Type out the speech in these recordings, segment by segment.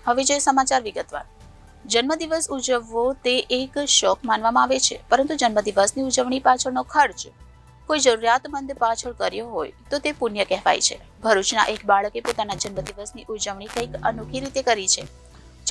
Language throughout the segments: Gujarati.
હવે જોઈએ સમાચાર વિગતવાર. જન્મદિવસ ઉજવવો તે એક શોખ માનવામાં આવે છે, પરંતુ જન્મદિવસની ઉજવણી પાછળનો ખર્ચ કોઈ જરૂરિયાતમંદ પાછળ કર્યો હોય તો તે પુણ્ય કહેવાય છે. ભરૂચના એક બાળકે પોતાના જન્મદિવસની ઉજવણી કંઈક અનોખી રીતે કરી છે.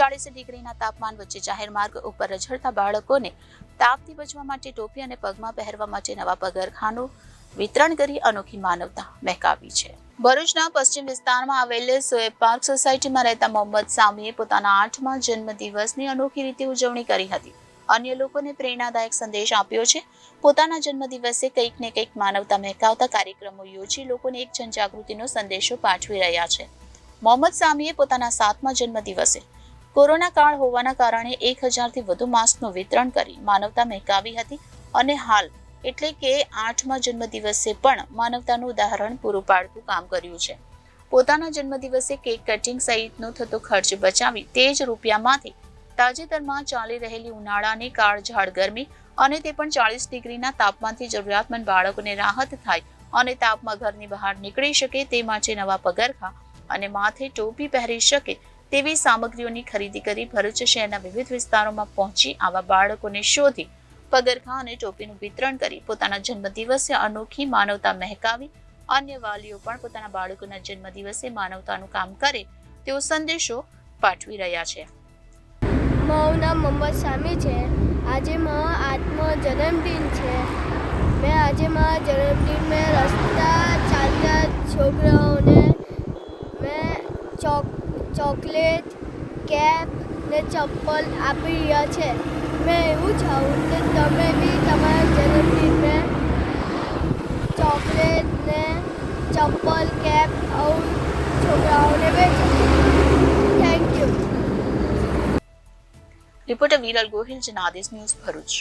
40 ડિગ્રીના તાપમાન વચ્ચે જાહેર માર્ગ ઉપર રઝળતા બાળકોને તાપથી બચવા માટે ટોપી અને પગમાં પહેરવા માટે નવા પગરખાંનું વિતરણ કરી અનોખી માનવતા મહેકાવી છે. ભરૂચના પશ્ચિમ વિસ્તારમાં આવેલ સોએબ પાર્ક સોસાયટીમાં રહેતા મોહમ્મદ સામીએ પોતાના 8મા જન્મદિવસની અનોખી રીતે ઉજવણી કરી હતી. અન્ય લોકોને પ્રેરણાદાયક સંદેશ આપ્યો છે. પોતાના જન્મદિવસે કંઈક ને કંઈક માનવતા મહેકાવતા કાર્યક્રમો યોજી લોકોને એક જનજાગૃતિનો સંદેશો પાઠવી રહ્યા છે. મોહમ્મદ સામીએ પોતાના 7મા જન્મદિવસે કોરોના કાળ હોવાના કારણે 1000થી વધુ માસ્કનું વિતરણ કરી માનવતા મહેકાવી હતી અને હાલ એટલે કે 8મા જન્મદિવસે પણ માનવતાનું ઉદાહરણ પૂરું પાડતું કામ કર્યું છે. પોતાના જન્મદિવસે કેક કટિંગ સહિતનો થતો ખર્ચ બચાવી તે જ રૂપિયામાંથી તાજેતરમાં ચાલી રહેલી ઉનાળાની કાળઝાળ ગરમી અને તે પણ 40 ડિગ્રીના તાપમાનથી જરૂરિયાતમંદ બાળકોને રાહત થાય અને તાપમાં ઘરની બહાર નીકળી શકે તે માટે નવા પગરખાં અને માથે ટોપી પહેરી શકે તેવી સામગ્રીઓની ખરીદી કરી ભરૂચ શહેરના વિવિધ વિસ્તારોમાં પહોંચી આવા બાળકોને શોધી પગરખાં અને ટોપીનું વિતરણ કરી પોતાના જન્મદિવસે અનોખી માનવતા મહેકાવી. અન્ય વાલીઓ પણ પોતાના બાળકોના જન્મદિવસે માનવતાનું કામ કરે તેવો સંદેશો પાઠવી રહ્યા છે. મારું નામ મોહમ્મદ સામી છે. આજે મારો 8મો જન્મદિન છે. મેં આજે મારા જન્મદિન મેં રસ્તા ચાલતા છોકરાઓને મેં ચોકલેટ, કેપ ને ચપ્પલ આપી રહ્યા છે. મેં એવું ચાહું કે તમે બી તમારા જન્મદિનમાં ચોકલેટ ને ચપ્પલ, કેપ આવું છોકરાઓને વેચો. Thank you. Reporter Viral Gohil, Janadesh news, Bharuch.